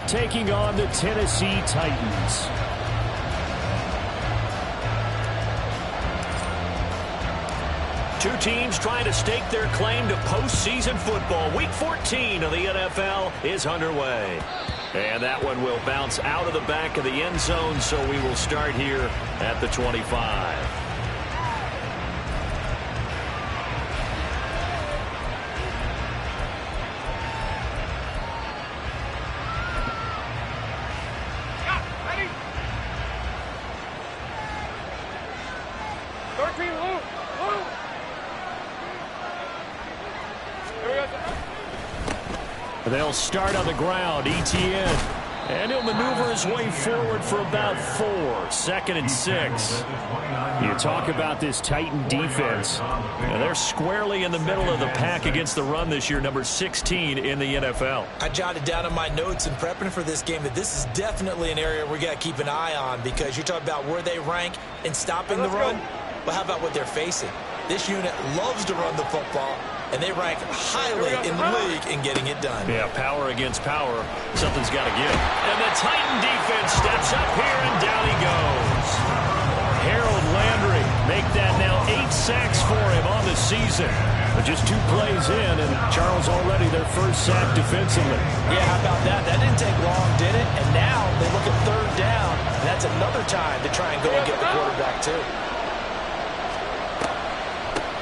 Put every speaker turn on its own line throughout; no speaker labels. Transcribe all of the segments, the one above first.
taking on the Tennessee Titans.
Two teams trying to stake their claim to postseason football. Week 14 of the NFL is underway. And that one will bounce out of the back of the end zone, so we will start here at the 25.
They'll start on the ground. Etienne. And he'll maneuver his way forward for about 4. 2nd and 6. You talk about this Titan defense. And they're squarely in the middle of the pack against the run this year, number 16 in the NFL.
I jotted down in my notes in prepping for this game that this is definitely an area we got to keep an eye on, because you're talking about where they rank in stopping the run. Well, how about what they're facing? This unit loves to run the football, and they rank highly in the league in getting it done.
Yeah, power against power. Something's got to give. And the Titan defense steps up here, and down he goes.
Harold Landry make that now 8 sacks for him on the season. But just 2 plays in, and Charles already their first sack defensively.
Yeah, how about that? That didn't take long, did it? And now they look at 3rd down, and that's another time to try and go and get the quarterback, too.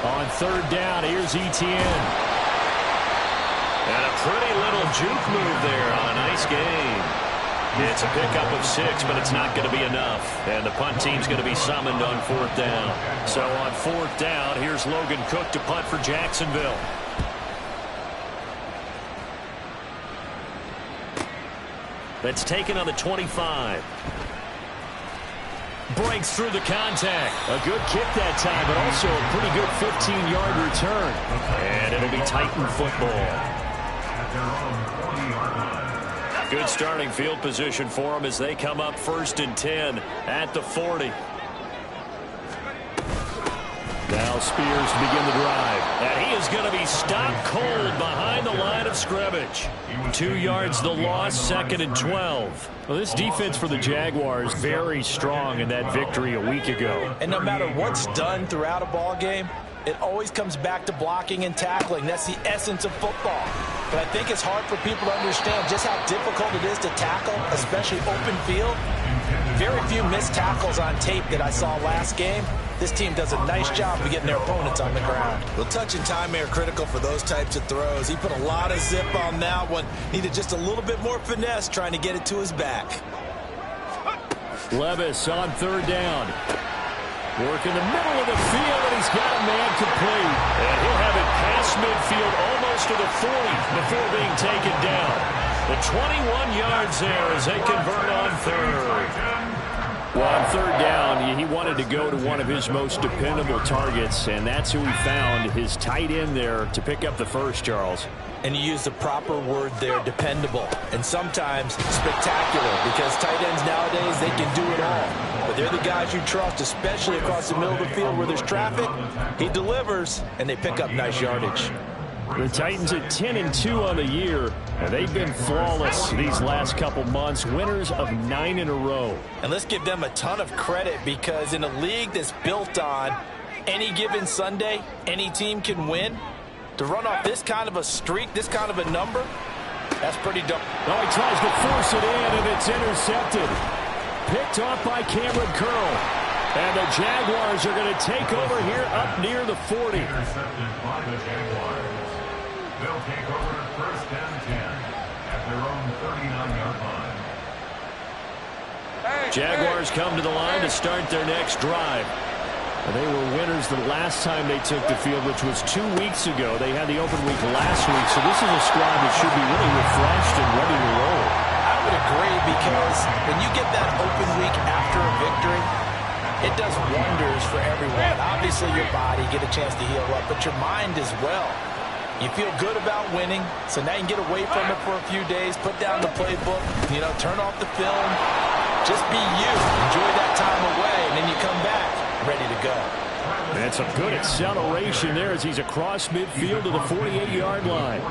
On 3rd down, here's Etienne.
And a pretty little juke move there on a nice game. It's a pickup of 6, but it's not going to be enough. And the punt team's going to be summoned on 4th down. So on 4th down, here's Logan Cook to punt for Jacksonville. That's taken on the 25. Breaks through the contact. A good kick that time, but also a pretty good 15-yard return. And it'll be Titan football. Good starting field position for them as they come up 1st and 10 at the 40.
Now Spears to begin the drive.
And he is going to be stopped cold behind the line of scrimmage.
2 yards the loss, 2nd and 12. Well, this defense for the Jaguars very strong in that victory a week ago.
And no matter what's done throughout a ball game, it always comes back to blocking and tackling. That's the essence of football. But I think it's hard for people to understand just how difficult it is to tackle, especially open field. Very few missed tackles on tape that I saw last game. This team does a nice job of getting their opponents on the ground. Well, touch and time are critical for those types of throws. He put a lot of zip on that one. Needed just a little bit more finesse trying to get it to his back.
Levis on 3rd down. Work in the middle of the field, and he's got a man complete.
And he'll have it past midfield almost to the 40 before being taken down. The 21 yards there as they convert on 3rd.
Well, on 3rd down, he wanted to go to one of his most dependable targets, and that's who he found, his tight end there, to pick up the first, Charles.
And you use the proper word there, dependable, and sometimes spectacular, because tight ends nowadays, they can do it all. But they're the guys you trust, especially across the middle of the field where there's traffic. He delivers, and they pick up nice yardage.
The Titans at 10-2 on the year, and they've been flawless these last couple months, winners of 9 in a row.
And let's give them a ton of credit, because in a league that's built on any given Sunday, any team can win. To run off this kind of a streak, this kind of a number, that's pretty dope.
Well, he tries to force it in, and it's intercepted. Picked off by Cameron Curl. And the Jaguars are going to take over here up near the 40.
Intercepted by the Jaguars. They'll take over at 1st and 10 at their own 39-yard line.
Jaguars come to the line to start their next drive. They were winners the last time they took the field, which was 2 weeks ago. They had the open week last week, so this is a squad that should be really refreshed and ready to roll.
I would agree, because when you get that open week after a victory, it does wonders for everyone. Obviously, your body, get a chance to heal up, but your mind as well. You feel good about winning, so now you can get away from it for a few days, put down the playbook, turn off the film, just be you. Enjoy that time away, and then you come back ready to go.
And some good acceleration there as he's across midfield to the 48-yard line.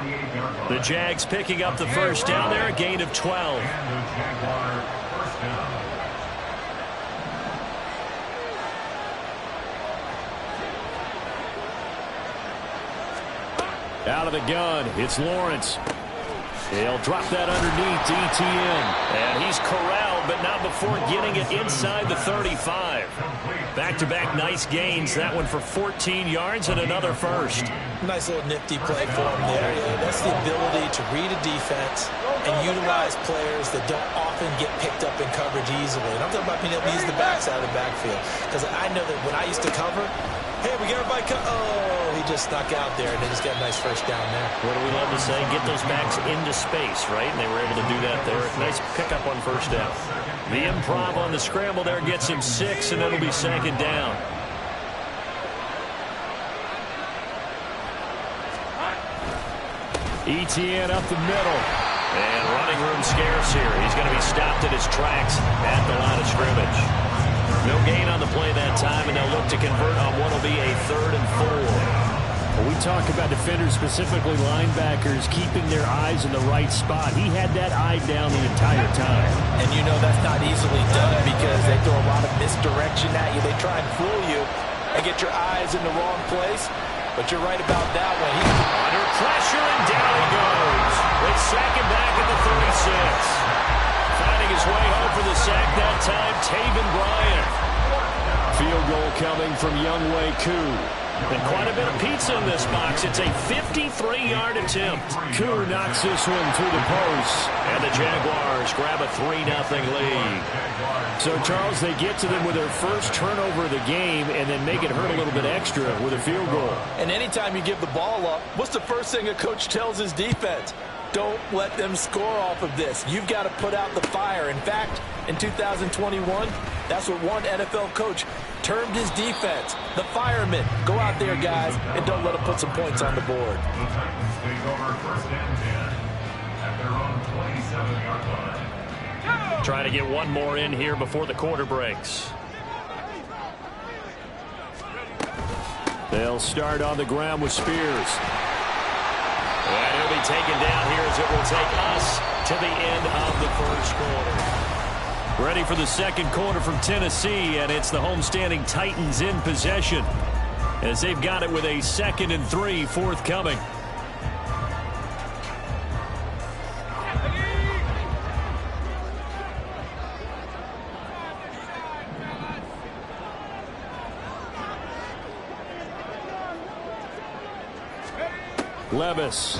The Jags picking up the first down there, a gain of 12.
Out of the gun, it's Lawrence. He'll drop that underneath to ETN.
And he's corralled, but not before getting it inside the 35. Back-to-back nice gains. That one for 14 yards and another first.
Nice little nifty play for him there. Yeah, that's the ability to read a defense and utilize players that don't often get picked up in coverage easily. And I'm talking about being able to use the backside of the backfield. Because I know that when I used to cover, hey, we got everybody he just snuck out there, and they just got a nice first down there.
What do we love to say? Get those backs into space, right? And they were able to do that there. Nice pickup on first down.
The improv on the scramble there gets him 6, and it'll be second down. ETN up the middle.
And running room scarce here. He's going to be stopped in his tracks at the line of scrimmage. No gain on the play that time, and they'll look to convert on what will be a 3rd and 4.
When we talk about defenders, specifically linebackers, keeping their eyes in the right spot. He had that eye down the entire time.
And you know that's not easily done because they throw a lot of misdirection at you. They try and fool you and get your eyes in the wrong place. But you're right about that one. He's
under pressure, and down he goes. They sack him back at the 36. Finding his way home for the sack that time, Taven Bryan.
Field goal coming from Younghoe Koo.
And quite a bit of pizza in this box. It's a 53-yard attempt.
Koo knocks this one through the post.
And the Jaguars grab a 3-0 lead.
So, Charles, they get to them with their first turnover of the game and then make it hurt a little bit extra with a field goal.
And anytime you give the ball up, what's the first thing a coach tells his defense? Don't let them score off of this. You've got to put out the fire. In fact, in 2021, that's what one NFL coach termed his defense. The firemen. Go out there, guys, and don't let them put some points on the board.
The Titans take over 1st and 10 at their own 27-yard line.
Trying to get one more in here before the quarter breaks.
They'll start on the ground with Spears.
And he'll be taken down here as it will take us to the end of the first quarter.
Ready for the second quarter from Tennessee, and it's the homestanding Titans in possession as they've got it with a 2nd and 3 forthcoming. Levis.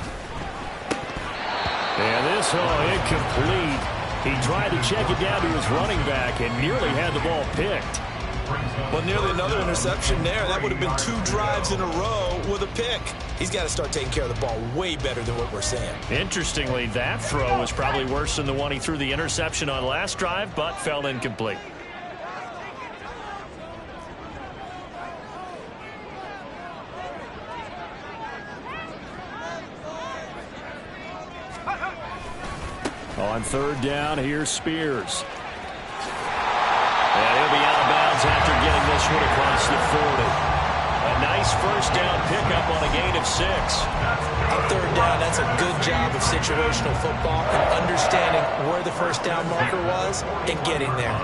And this, incomplete. He tried to check it down to his running back and nearly had the ball picked.
Well, nearly another interception there. That would have been 2 drives in a row with a pick. He's got to start taking care of the ball way better than what we're saying.
Interestingly, that throw was probably worse than the one he threw the interception on last drive, but fell incomplete.
On 3rd down, here's Spears.
And he'll be out of bounds after getting this one across the 40. A nice first down pickup on a gain of 6.
On 3rd down, that's a good job of situational football and understanding where the first down marker was and getting there.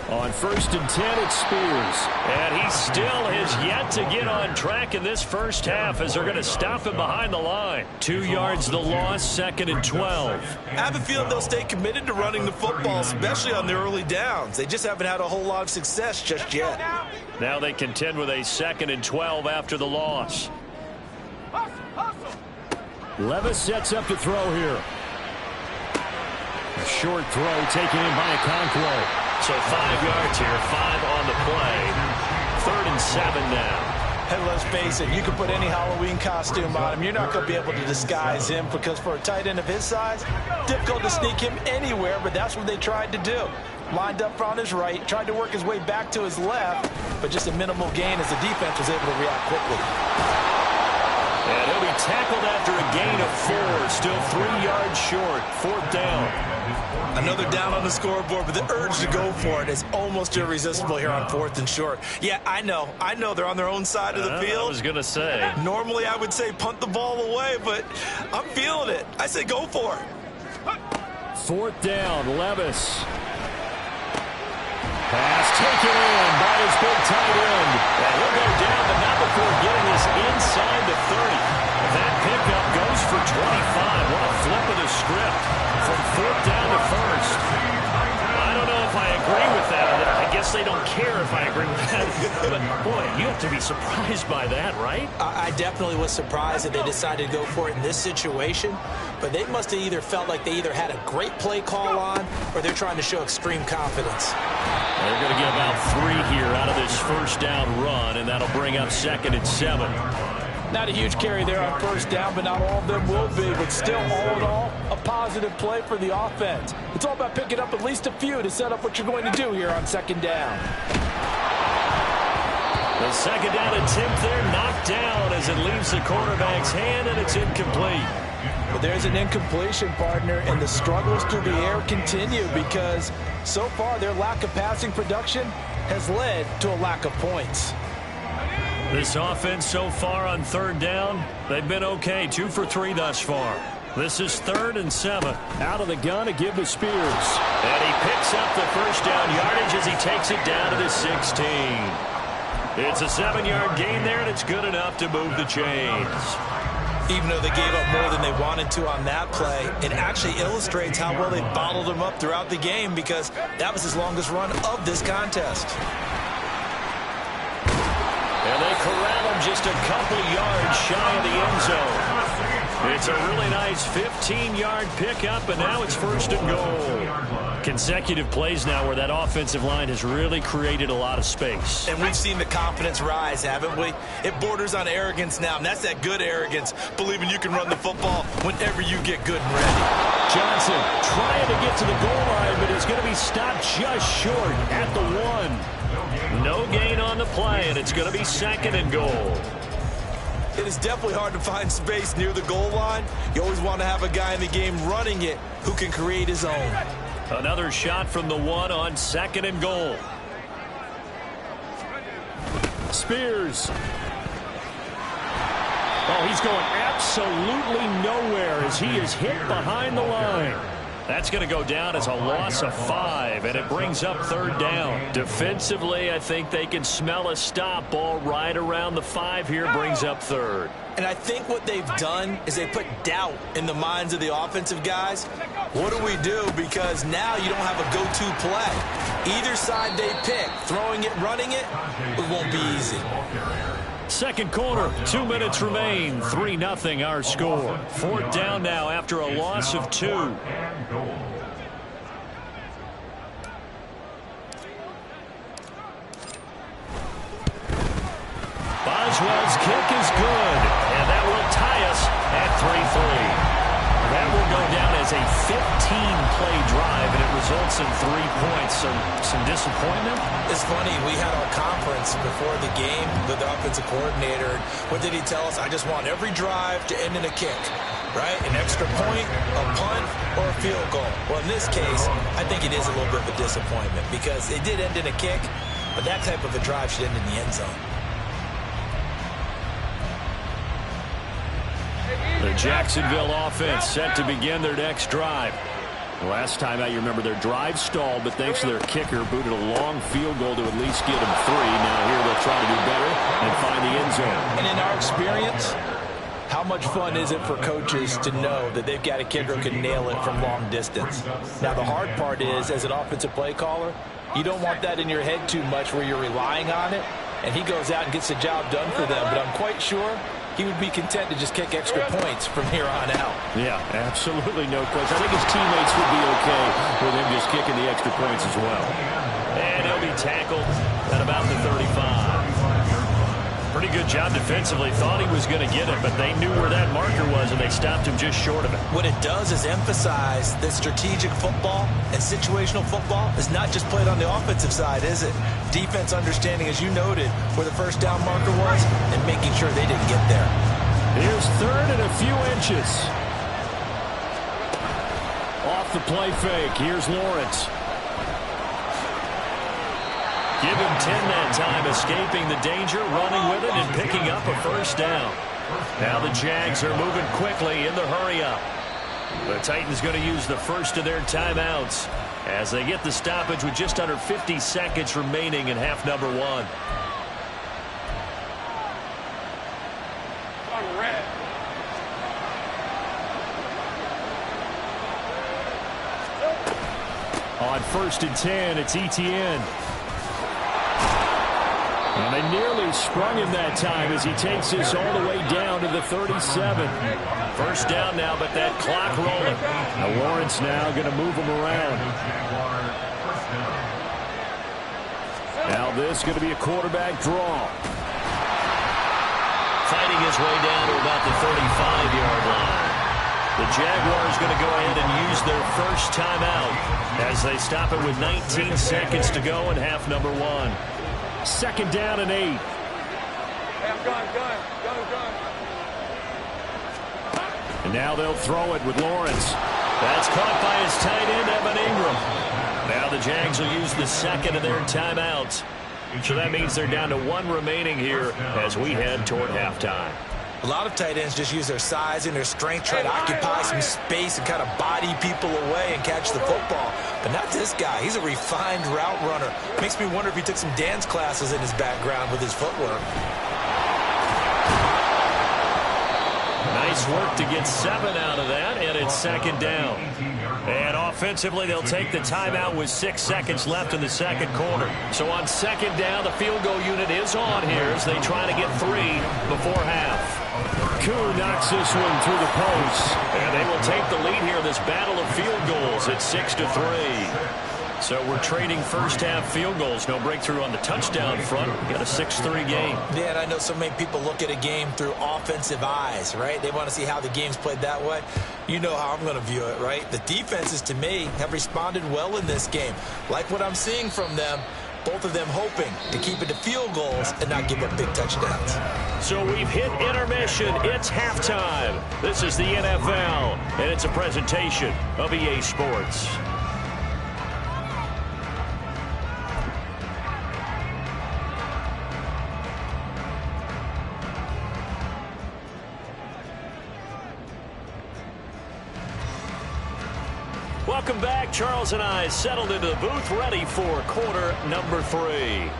On 1st and 10, it's Spears.
And he still has yet to get on track in this first half as they're going to stop him behind the line.
2 yards the loss, 2nd and 12.
I have a feeling they'll stay committed to running the football, especially on their early downs. They just haven't had a whole lot of success just yet.
Now they contend with a 2nd and 12 after the loss.
Levis sets up to throw here. A short throw taken in by Okonkwo.
So 5 yards here, 5 on the play. 3rd and 7 now.
Hey, let's face it, you can put any Halloween costume on him. You're not going to be able to disguise him because for a tight end of his size, difficult to sneak him anywhere, but that's what they tried to do. Lined up on his right, tried to work his way back to his left, but just a minimal gain as the defense was able to react quickly.
And he'll be tackled after a gain of 4. They're still 3 yards short. 4th down.
Another down on the scoreboard, but the urge to go for it is almost irresistible here on 4th and short. Yeah, I know they're on their own side of the field.
I was going to say.
Normally I would say punt the ball away, but I'm feeling it. I say go for it.
4th down, Levis. Pass taken in by his big tight end.
And he'll go down, but not before getting this inside the 30. That pickup goes for 25. What a flip of the script from 4th down to 1st. I don't know if I agree with that. I guess they don't care if I agree with that. But, boy, you have to be surprised by that, right?
I definitely was surprised that they decided to go for it in this situation. But they must have either felt like they either had a great play call on or they're trying to show extreme confidence.
They're going to get about 3 here out of this 1st down run, and that'll bring up 2nd and 7.
Not a huge carry there on 1st down, but not all of them will be. But still, all in all, a positive play for the offense. It's all about picking up at least a few to set up what you're going to do here on 2nd down.
The 2nd down attempt there knocked down as it leaves the quarterback's hand, and it's incomplete.
But there's an incompletion, partner, and the struggles through the air continue because so far their lack of passing production has led to a lack of points.
This offense so far on 3rd down, they've been okay. 2 for 3 thus far. This is 3rd and 7.
Out of the gun to give to Spears.
And he picks up the 1st down yardage as he takes it down to the 16. It's a 7-yard gain there, and it's good enough to move the chains.
Even though they gave up more than they wanted to on that play, it actually illustrates how well they bottled them up throughout the game because that was his longest run of this contest.
And they corral him just a couple yards shy of the end zone. It's a really nice 15-yard pickup, and now it's 1st and goal. Consecutive plays now where that offensive line has really created a lot of space.
And we've seen the confidence rise, haven't we? It borders on arrogance now, and that's that good arrogance, believing you can run the football whenever you get good and ready.
Johnson trying to get to the goal line, but he's going to be stopped just short at the 1.
No gain on the play, and it's going to be 2nd and goal.
It is definitely hard to find space near the goal line. You always want to have a guy in the game running it who can create his own.
Another shot from the 1 on 2nd and goal.
Spears. Oh, he's going absolutely nowhere as he is hit behind the line.
That's going to go down as a loss of 5, and it brings up 3rd down. Defensively, I think they can smell a stop. Ball right around the 5 here brings up 3rd.
And I think what they've done is they put doubt in the minds of the offensive guys. What do we do? Because now you don't have a go-to play. Either side they pick, throwing it, running it, it won't be easy.
2nd quarter, 2 minutes remain. 3-0 our score. 4th down now after a loss of 2. Boswell's kick is good, and that will tie us at 3-3. That will go down as a 15-play drive, and it results in 3 points. Some disappointment?
It's funny, we had our conference before the game with the offensive coordinator. What did he tell us? I just want every drive to end in a kick, right? An extra point, a punt, or a field goal. Well, in this case, I think it is a little bit of a disappointment because it did end in a kick, but that type of a drive should end in the end zone.
The Jacksonville offense set to begin their next drive. Last time out, you remember their drive stalled, but thanks to their kicker, booted a long field goal to at least get them 3. Now here they'll try to do better and find the end zone.
And in our experience, how much fun is it for coaches to know that they've got a kicker who can nail it from long distance? Now, the hard part is, as an offensive play caller, you don't want that in your head too much where you're relying on it, and he goes out and gets the job done for them. But I'm quite sure he would be content to just kick extra points from here on out.
Yeah, absolutely no question. I think his teammates would be okay with him just kicking the extra points as well. And he'll be tackled at about the 35. Pretty good job defensively. Thought he was going to get it, but they knew where that marker was, and they stopped him just short of it.
What it does is emphasize that strategic football and situational football is not just played on the offensive side, is it? Defense understanding, as you noted, where the 1st down marker was and making sure they didn't get there.
Here's 3rd and a few inches. off the play fake. Here's Lawrence.
Give him 10 that time, escaping the danger, running with it, and picking up a first down. Now the Jags are moving quickly in the hurry-up. The Titans going to use the first of their timeouts as they get the stoppage with just under 50 seconds remaining in half number one.
On 1st and 10, it's Etienne. And they nearly sprung him that time as he takes this all the way down to the 37.
First down now, but that clock rolling.
Now Lawrence now going to move him around. Now this is going to be a quarterback draw.
Fighting his way down to about the 35-yard line. The Jaguars going to go ahead and use their first timeout as they stop it with 19 seconds to go in half number one.
2nd down and 8. And now they'll throw it with Lawrence.
That's caught by his tight end, Evan Ingram. Now the Jags will use the second of their timeouts. So that means they're down to 1 remaining here as we head toward halftime.
A lot of tight ends just use their size and their strength, try to occupy some space and kind of body people away and catch the football. But not this guy. He's a refined route runner. Makes me wonder if he took some dance classes in his background with his footwork.
Nice work to get 7 out of that, and it's 2nd down. And offensively, they'll take the timeout with 6 seconds left in the second quarter. So on 2nd down, the field goal unit is on here as they try to get 3 before half.
Koo knocks this one through the post.
And they will take the lead here in this battle of field goals at 6-3. So we're trading first half field goals. No breakthrough on the touchdown front. Got a 6-3 game.
Yeah, and I know so many people look at a game through offensive eyes, right? They want to see how the game's played that way. You know how I'm going to view it, right? The defenses, to me, have responded well in this game. Like what I'm seeing from them, both of them hoping to keep it to field goals and not give up big touchdowns.
So we've hit intermission. It's halftime. This is the NFL, and it's a presentation of EA Sports. Welcome back. Charles and I settled into the booth, ready for quarter number 3.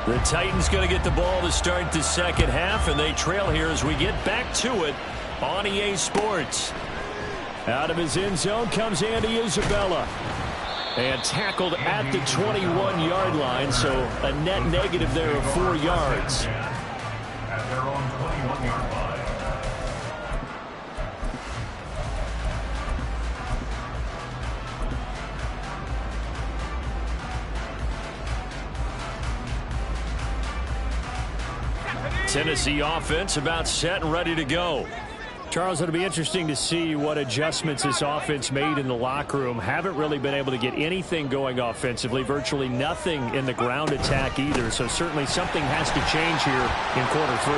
The Titans going to get the ball to start the second half, and they trail here as we get back to it on EA Sports.
Out of his end zone comes Andy Isabella. And tackled at the 21-yard line, so a net negative there of 4 yards.
At their own 21-yard line.
Tennessee offense about set and ready to go.
Charles, it'll be interesting to see what adjustments this offense made in the locker room. Haven't really been able to get anything going offensively, virtually nothing in the ground attack either. So certainly something has to change here in quarter 3.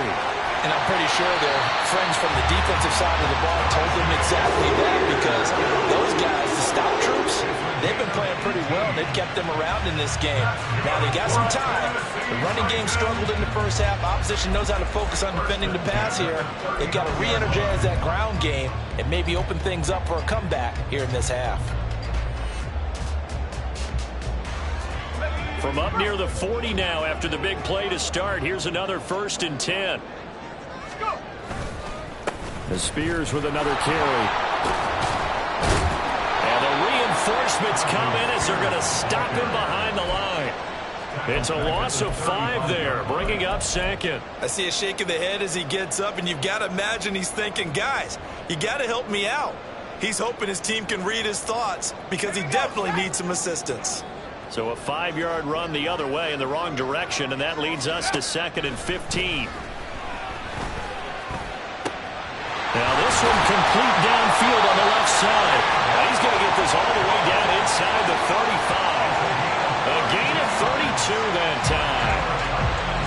And I'm pretty sure their friends from the defensive side of the ball told them exactly that, because those guys, the stop troops, they've been playing pretty well. They've kept them around in this game. Now they got some time. The running game struggled in the first half. Opposition knows how to focus on defending the pass here. They've got to re-energize that ground game and maybe open things up for a comeback here in this half.
From up near the 40 now after the big play to start, here's another 1st and 10.
The Spears with another carry.
And the reinforcements come in as they're going to stop him behind the line. It's a loss of 5 there, bringing up 2nd.
I see a shake of the head as he gets up, and you've got to imagine he's thinking, guys, you got to help me out. He's hoping his team can read his thoughts because he definitely needs some assistance.
So a 5-yard run the other way in the wrong direction, and that leads us to 2nd and 15.
one complete downfield on the left side.
Now he's going to get this all the way down inside the 35. A gain of 32 that time.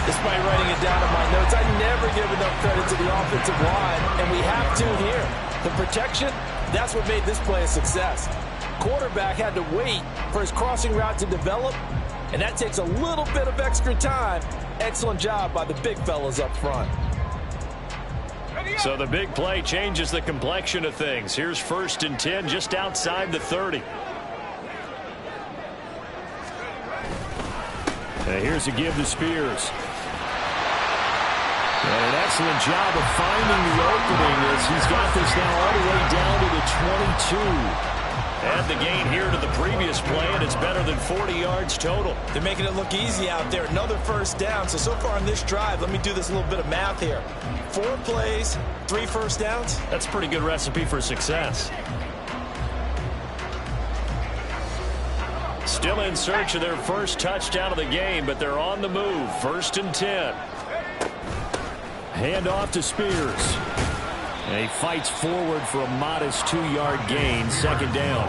Despite writing it down in my notes, I never give enough credit to the offensive line, and we have to here. The protection, that's what made this play a success. Quarterback had to wait for his crossing route to develop, and that takes a little bit of extra time. Excellent job by the big fellas up front.
So the big play changes the complexion of things. Here's 1st and 10 just outside the 30. And here's a give to Spears. And an excellent job of finding the opening as he's got this now all the way down to the 22.
And the gain here to the previous play, and it's better than 40 yards total.
They're making it look easy out there. Another 1st down. So far on this drive, let me do this little bit of math here. 4 plays, 3 1st downs.
That's a pretty good recipe for success. Still in search of their first touchdown of the game, but they're on the move. 1st and 10. Hand off to Spears. And he fights forward for a modest 2-yard gain, 2nd down.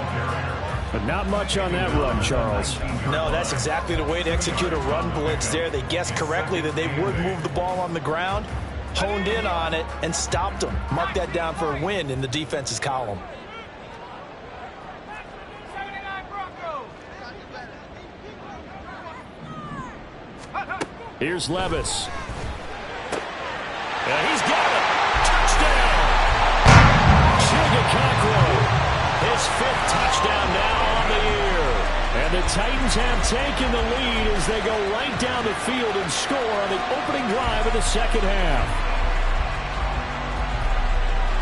But not much on that run, Charles.
No, that's exactly the way to execute a run blitz there. They guessed correctly that they would move the ball on the ground, honed in on it, and stopped them. Mark that down for a win in the defense's column.
Here's Levis. And he's got it. Touchdown. His 5th touchdown now on the year. And the Titans have taken the lead as they go right down the field and score on the opening drive of the 2nd half.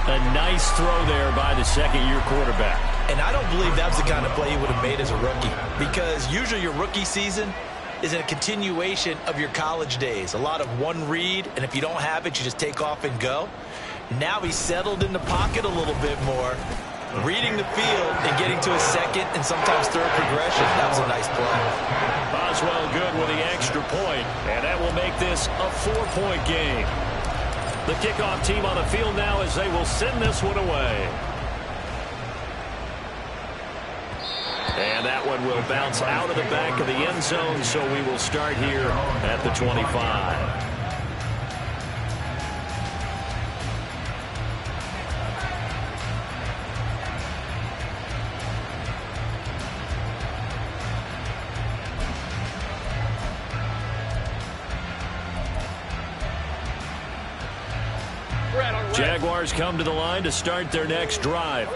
A nice throw there by the 2nd-year quarterback.
And I don't believe that was the kind of play he would have made as a rookie, because usually your rookie season is a continuation of your college days. A lot of one read, and if you don't have it, you just take off and go. Now he's settled in the pocket a little bit more, reading the field and getting to his 2nd and sometimes 3rd progression. That was a nice play.
Boswell good with the extra point, and that will make this a 4-point game. The kickoff team on the field now as they will send this one away. And that one will bounce out of the back of the end zone, so we will start here at the 25. Jaguars come to the line to start their next drive.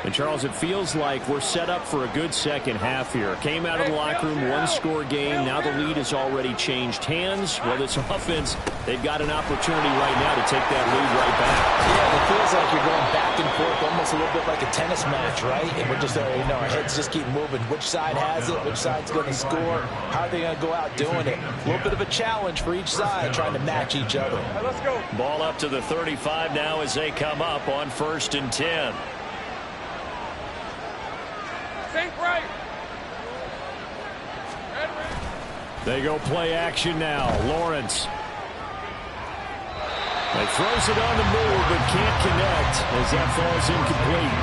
And, Charles, it feels like we're set up for a good 2nd half here. Came out of the locker room, 1-score game. Now the lead has already changed hands. Well, this offense, they've got an opportunity right now to take that lead right back.
Yeah, it feels like you're going back and forth, almost a little bit like a tennis match, right? And we're just, our heads just keep moving. Which side has it? Which side's going to score? How are they going to go out doing it? A little bit of a challenge for each side, trying to match each other.
Let's go. Ball up to the 35 now as they come up on 1st and 10.
Right.
They go play action now. Lawrence. They throws it on the move but can't connect as that falls incomplete.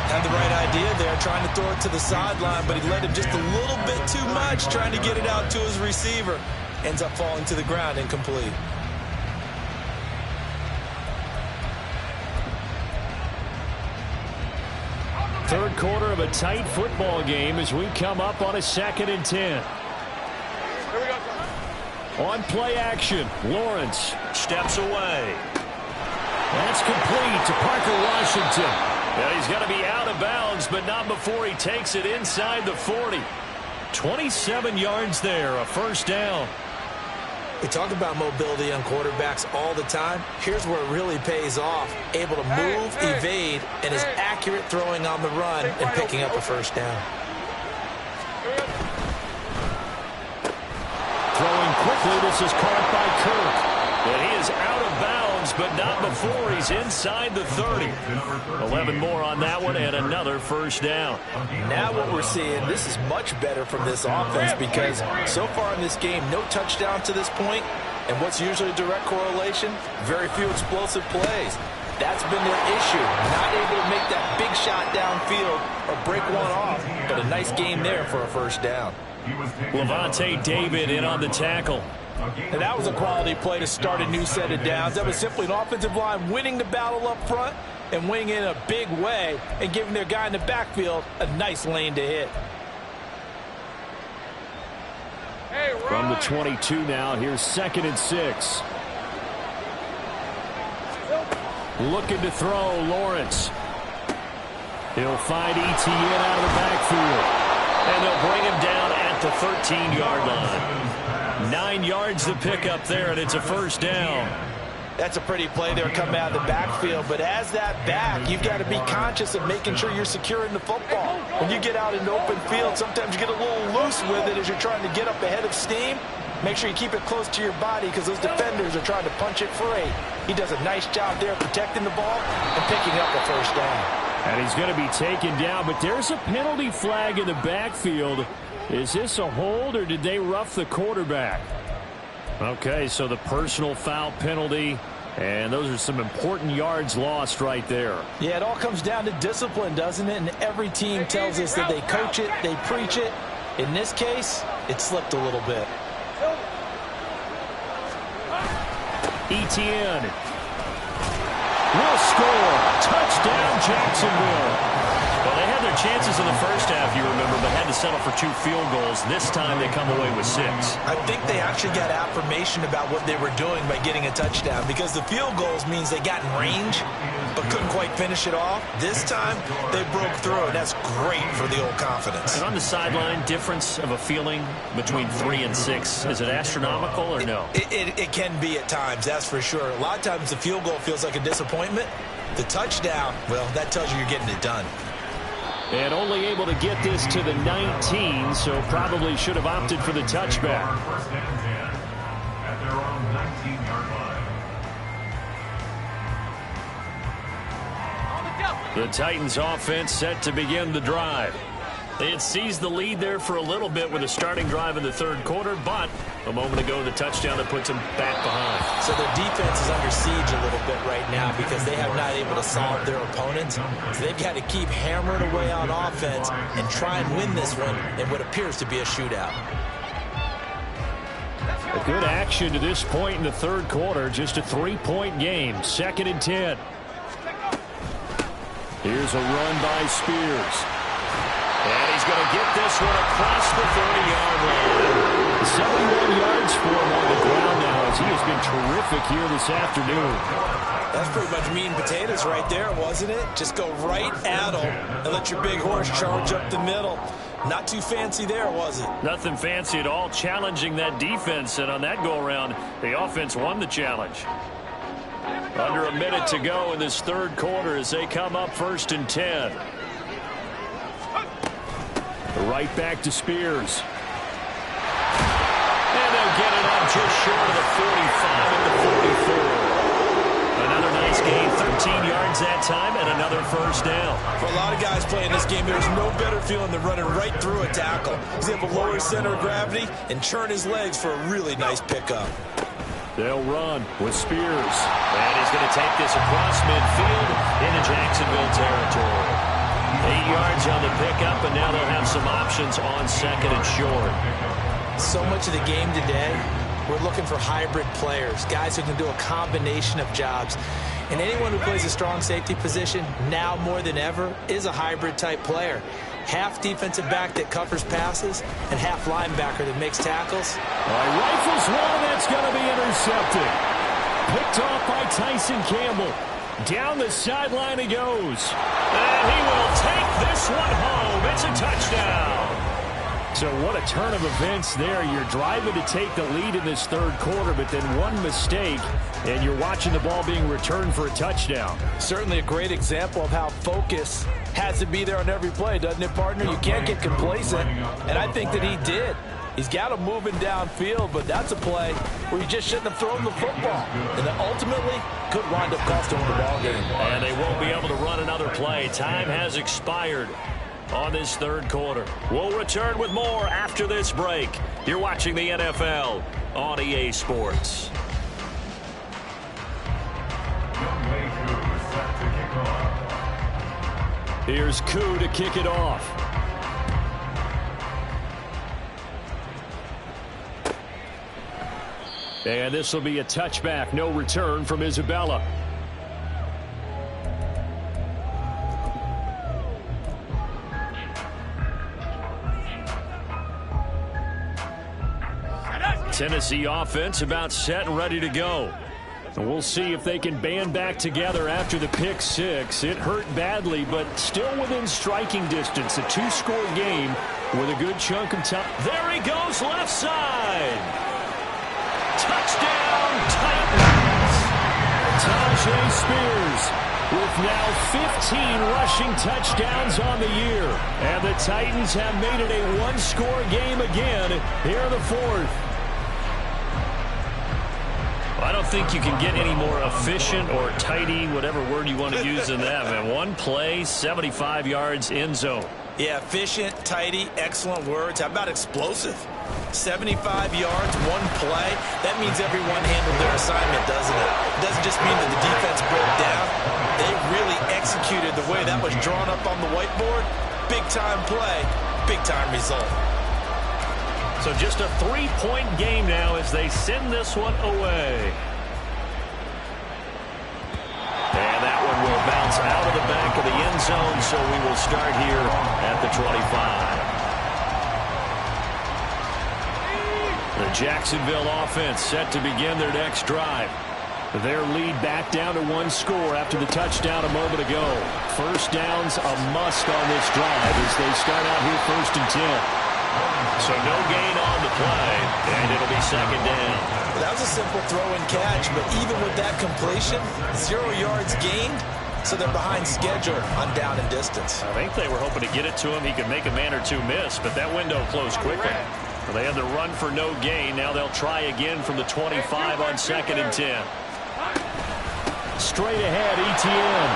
Had the right idea there, trying to throw it to the sideline, but he led him just a little bit too much, trying to get it out to his receiver. Ends up falling to the ground, incomplete.
Third quarter of a tight football game as we come up on a 2nd and 10. On play action, Lawrence steps away. That's complete to Parker Washington.
Yeah, he's going to be out of bounds, but not before he takes it inside the 40.
27 yards there, a 1st down.
We talk about mobility on quarterbacks all the time. Here's where it really pays off. Able to move, evade, and is accurate throwing on the run and picking up a 1st down.
Throwing quickly, this is caught by Kirk.
And he is out of bounds, but not before he's inside the 30. 11 more on that one and another 1st down.
Now what we're seeing, this is much better from this offense because so far in this game, no touchdown to this point. And what's usually a direct correlation? Very few explosive plays. That's been their issue. Not able to make that big shot downfield or break one off. But a nice game there for a first down.
Levante David in on the tackle.
And that was a quality play to start a new set of downs. That was simply an offensive line winning the battle up front and winning in a big way and giving their guy in the backfield a nice lane to hit.
From the 22 now, here's 2nd and 6. Looking to throw, Lawrence. He'll find Etienne out of the backfield. And they'll bring him down at the 13-yard line. 9 yards to pick up there, and it's a first down.
That's a pretty play there coming out of the backfield. But as that back, you've got to be conscious of making sure you're securing the football. When you get out in the open field, sometimes you get a little loose with it as you're trying to get up ahead of steam. Make sure you keep it close to your body because those defenders are trying to punch it free. He does a nice job there protecting the ball and picking up a first down.
And he's going to be taken down, but there's a penalty flag in the backfield. Is this a hold or did they rough the quarterback? Okay, so the personal foul penalty, and those are some important yards lost right there.
Yeah, it all comes down to discipline, doesn't it? And every team tells us that they coach it, they preach it. In this case, it slipped a little bit.
Etienne will score. Touchdown, Jacksonville. Well, they had their chances in the first half, you remember, but had to settle for 2 field goals. This time they come away with 6.
I think they actually got affirmation about what they were doing by getting a touchdown because the field goals means they got in range but couldn't quite finish it off. This time they broke through, and that's great for the old confidence.
And on the sideline, difference of a feeling between 3 and 6, is it astronomical or no?
It can be at times, that's for sure. A lot of times the field goal feels like a disappointment. The touchdown, well, that tells you you're getting it done.
And only able to get this to the 19, so probably should have opted for the touchback.
First and 10 at their own 19-yard line.
The Titans offense set to begin the drive. They had seized the lead there for a little bit with a starting drive in the third quarter, but a moment ago the touchdown that puts them back behind.
So their defense is under siege a little bit right now because they have not able to solve their opponents. So they've got to keep hammering away on offense and try and win this one in what appears to be a shootout.
A good action to this point in the third quarter, just a 3-point game, 2nd and 10. Here's a run by Spears. And he's going to get this one across the 30-yard line. 71 yards for him on the ground now as he has been terrific here this afternoon.
That's pretty much meat and potatoes right there, wasn't it? Just go right at him and let your big horse charge up the middle. Not too fancy there, was it?
Nothing fancy at all, challenging that defense, and on that go-around, the offense won the challenge. Under a minute to go in this third quarter as they come up 1st and 10. Right back to Spears. And they'll get it up just short of the 45 at the 44. Another nice gain, 13 yards that time, and another first down.
For a lot of guys playing this game, there's no better feeling than running right through a tackle. He's able to lower his center of gravity and churn his legs for a really nice pickup.
They'll run with Spears. And he's going to take this across midfield into Jacksonville territory. 8 yards on the pickup, and now they'll have some options on 2nd and short.
So much of the game today, we're looking for hybrid players, guys who can do a combination of jobs. And anyone who plays a strong safety position, now more than ever, is a hybrid-type player. Half defensive back that covers passes, and half linebacker that makes tackles.
Rifles one, that's going to be intercepted. Picked off by Tyson Campbell. Down the sideline he goes. And he will take this one home. It's a touchdown. So what a turn of events there. You're driving to take the lead in this third quarter, but then one mistake, and you're watching the ball being returned for a touchdown.
Certainly a great example of how focus has to be there on every play, doesn't it, partner? You can't get complacent, and I think that he did. He's got him moving downfield, but that's a play where you just shouldn't have thrown the football. And that ultimately could wind up costing him the ball game.
And they won't be able to run another play. Time has expired on this third quarter. We'll return with more after this break. You're watching the NFL on EA Sports.
Midway through
Here's Koo to kick it off. And this will be a touchback. No return from Isabella. Tennessee offense about set and ready to go. And we'll see if they can band back together after the pick six. It hurt badly, but still within striking distance. A two-score game with a good chunk of time.
There he goes, left side. Touchdown, Titans.
Tajay Spears with now 15 rushing touchdowns on the year. And the Titans have made it a one-score game again here in the fourth.
I don't think you can get any more efficient or tidy, whatever word you want to use in that, man. One play, 75 yards, end zone.
Yeah, efficient, tidy, excellent words. How about explosive? 75 yards, one play. That means everyone handled their assignment, doesn't it? It doesn't just mean that the defense broke down. They really executed the way that was drawn up on the whiteboard. Big-time play, big-time result.
So just a three-point game now as they send this one away. And that one will bounce out of the back of the end zone, so we will start here at the 25.
The Jacksonville offense set to begin their next drive. Their lead back down to one score after the touchdown a moment ago. First down's a must on this drive as they start out here 1st and 10.
So no gain on the play, and it'll be second down.
Well, that was a simple throw and catch, but even with that completion, 0 yards gained, so they're behind schedule on down and distance.
I think they were hoping to get it to him. He could make a man or two miss, but that window closed quickly. Well, they had the run for no gain. Now they'll try again from the 25 on 2nd and 10.
Straight ahead, ETN.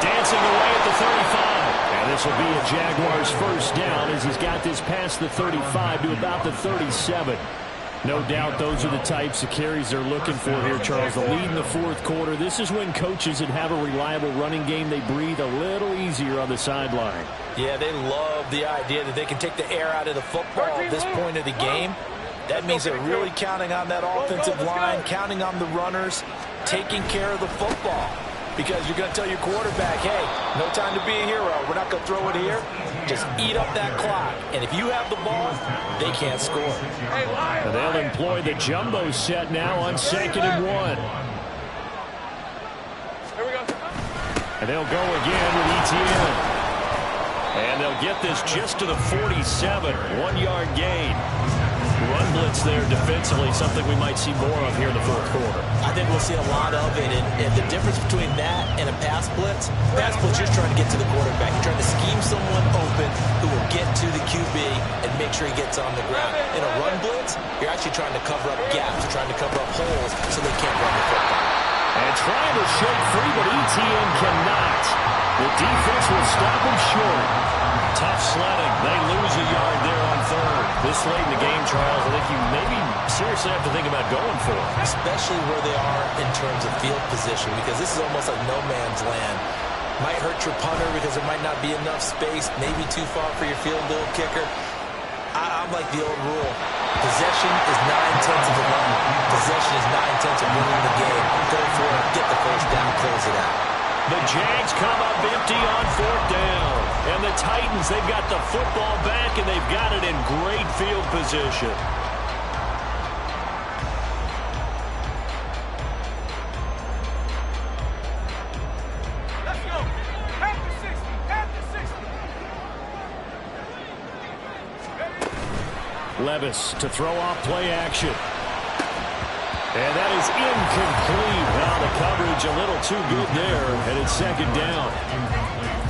Dancing away at the 35. And this will be a Jaguars first down as he's got this past the 35 to about the 37. No doubt those are the types of carries they're looking for here, Charles. The lead in the fourth quarter. This is when coaches that have a reliable running game, they breathe a little easier on the sideline.
Yeah, they love the idea that they can take the air out of the football at this point of the game. That means they're really counting on that offensive line, counting on the runners, taking care of the football. Because you're going to tell your quarterback, hey, no time to be a hero. We're not going to throw it here. Just eat up that clock. And if you have the ball, they can't score.
And they'll employ the jumbo set now on 2nd and 1.
Here we go.
And they'll go again with ETN. And they'll get this just to the 47. 1 yard gain. Run blitz there defensively, something we might see more of here in the fourth quarter.
I think we'll see a lot of it. And the difference between that and a pass blitz, you're trying to get to the quarterback. You're trying to scheme someone open who will get to the QB and make sure he gets on the ground. In a run blitz, you're actually trying to cover up gaps. You're trying to cover up holes so they can't run the football.
And trying to shake free, but ETN cannot. The defense will stop him short.
Tough sledding. They lose a yard there on 3rd. This late in the game, Charles, I think you maybe seriously have to think about going for it.
Especially where they are in terms of field position, because this is almost like no man's land. Might hurt your punter because there might not be enough space, maybe too far for your field goal kicker. I'm like the old rule. Possession is 9/10 of the run. Possession is 9/10 of winning the game. Go for it, get the first down, close it out.
The Jags come up empty on 4th down. And the Titans, they've got the football back, and they've got it in great field position.
Let's go. Half the 60. Half the 60.
Levis to throw off play action. And that is incomplete. Now the coverage a little too good there, and it's 2nd down.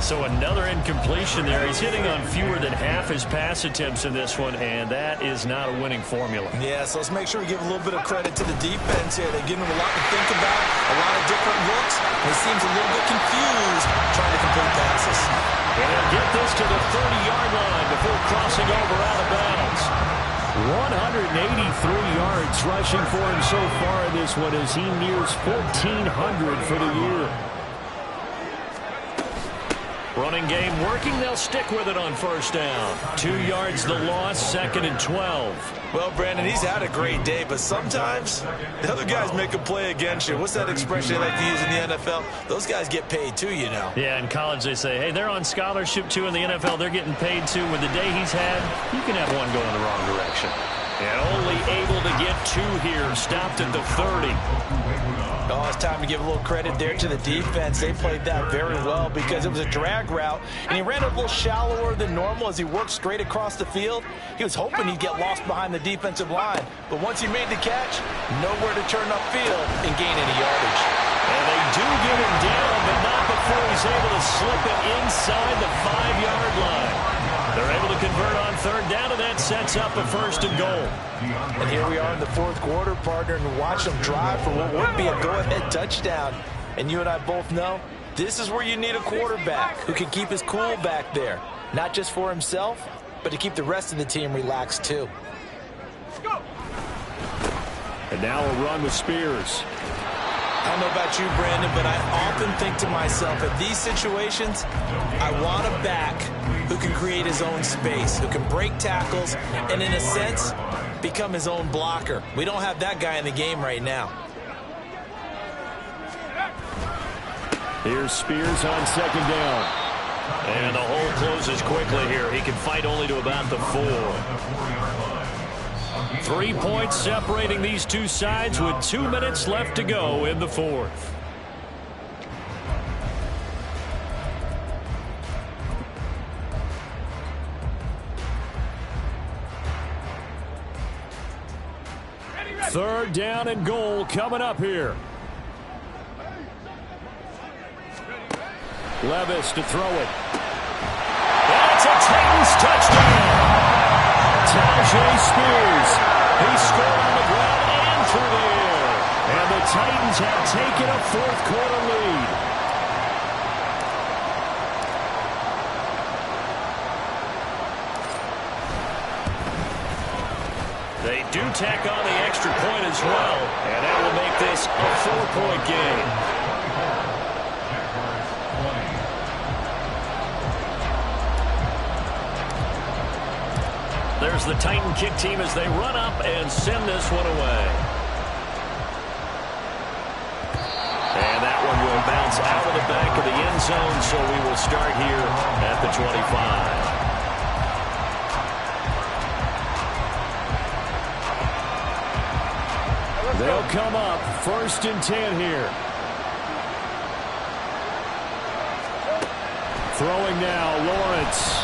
So another incompletion there. He's hitting on fewer than half his pass attempts in this one, and that is not a winning formula.
Yeah, so let's make sure we give a little bit of credit to the defense here. They're giving him a lot to think about, a lot of different looks, and he seems a little bit confused trying to complete passes.
And he'll get this to the 30-yard line before crossing over out of bounds.
183 yards rushing for him so far in this one as he nears 1,400 for the year. Running game working. They'll stick with it on first down. 2 yards the loss, 2nd and 12.
Well, Brandon, he's had a great day, but sometimes the other guys make a play against you. What's that expression they like to use in the NFL? Those guys get paid too, you know.
Yeah, in college they say, hey, they're on scholarship too. In the NFL, they're getting paid too. With the day he's had, you can have one going the wrong direction. And only able to get 2 here. Stopped at the 30.
Oh, it's time to give a little credit there to the defense. They played that very well because it was a drag route, and he ran a little shallower than normal as he worked straight across the field. He was hoping he'd get lost behind the defensive line, but once he made the catch, nowhere to turn upfield and gain any yardage.
And they do get him down, but not before he's able to slip it inside the 5-yard line. They're able to convert on 3rd down, and that sets up a 1st and goal.
And here we are in the 4th quarter, partner, and watch them drive for what would be a go-ahead touchdown. And you and I both know this is where you need a quarterback who can keep his cool back there, not just for himself, but to keep the rest of the team relaxed too.
Let's go.
And now a run with Spears.
I don't know about you, Brandon, but I often think to myself, in these situations, I want a back who can create his own space, who can break tackles, and in a sense, become his own blocker. We don't have that guy in the game right now.
Here's Spears on 2nd down.
And the hole closes quickly here. He can fight only to about the 4.
3 points separating these two sides with 2 minutes left to go in the 4th. Third down and goal coming up here. Levis to throw it. That's a Titans touchdown. Tajay Spears. He scored on the ground and through the air. And the Titans have taken a 4th quarter lead. They do tack on the extra point as well, and that will make this a 4-point game. There's the Titan kick team as they run up and send this one away. And that one will bounce out of the back of the end zone, so we will start here at the 25. They'll come up 1st and 10 here. Throwing now, Lawrence.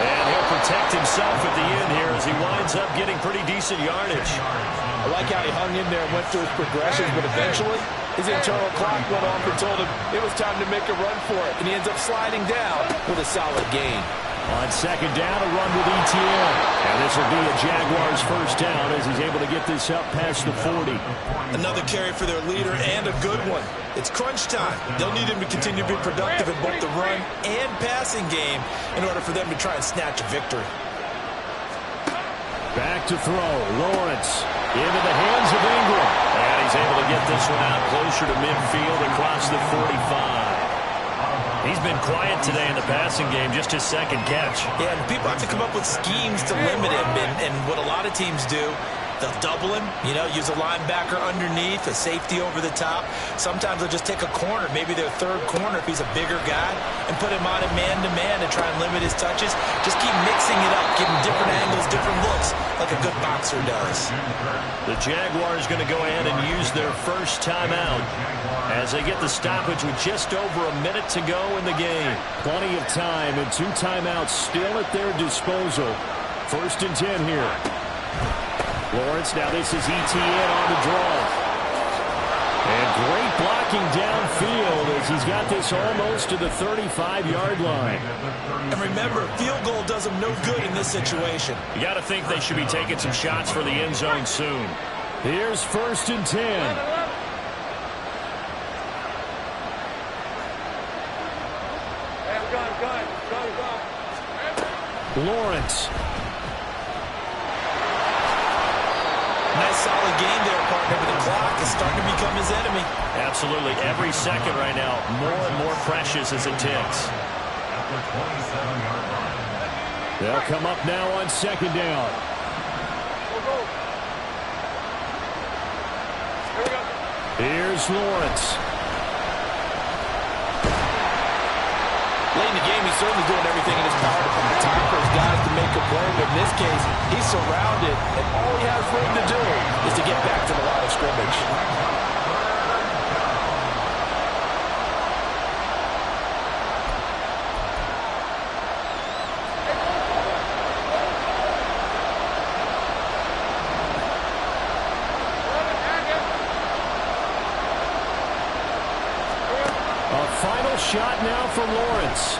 And he'll protect himself at the end here as he winds up getting pretty decent yardage.
I like how he hung in there and went through his progressions, but eventually his internal clock went off and told him it was time to make a run for it. And he ends up sliding down with a solid gain.
On 2nd down, a run with ETN. And this will be a Jaguars 1st down as he's able to get this up past the 40.
Another carry for their leader and a good one. It's crunch time. They'll need him to continue to be productive in both the run and passing game in order for them to try and snatch a victory.
Back to throw. Lawrence into the hands of Ingram. And he's able to get this one out closer to midfield across the 45. He's been quiet today in the passing game, just his 2nd catch.
Yeah, and people have to come up with schemes to limit him, and what a lot of teams do, they'll double him, use a linebacker underneath, a safety over the top. Sometimes they'll just take a corner, maybe their 3rd corner if he's a bigger guy, and put him on a man-to-man to try and limit his touches. Just keep mixing it up, giving different angles, different looks, like a good boxer does.
The Jaguars going to go ahead and use their 1st timeout as they get the stoppage with just over a minute to go in the game. Plenty of time and 2 timeouts still at their disposal. 1st and 10 here. Lawrence, now this is ETN on the draw. And great blocking downfield as he's got this almost to the 35-yard line.
And remember, field goal does them no good in this situation.
You got to think they should be taking some shots for the end zone soon. Here's 1st and 10.
Nice solid game there, partner, but the clock is starting to become his enemy.
Absolutely. Every second right now, more and more precious as it ticks.
At the 27-yard line.
They'll come up now on second down.
Here we go.
Here's Lawrence.
Late in the game, he's certainly doing everything in his power to put the time for his guys to make a play, but in this case, he's surrounded, and all he has room to do is to get back to the line of scrimmage.
A final shot now for Lawrence.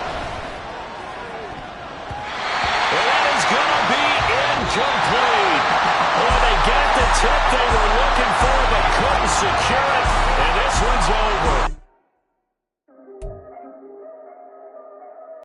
And that is going to be incomplete. Oh, they got the tip they were looking for, but couldn't secure it. And this one's over.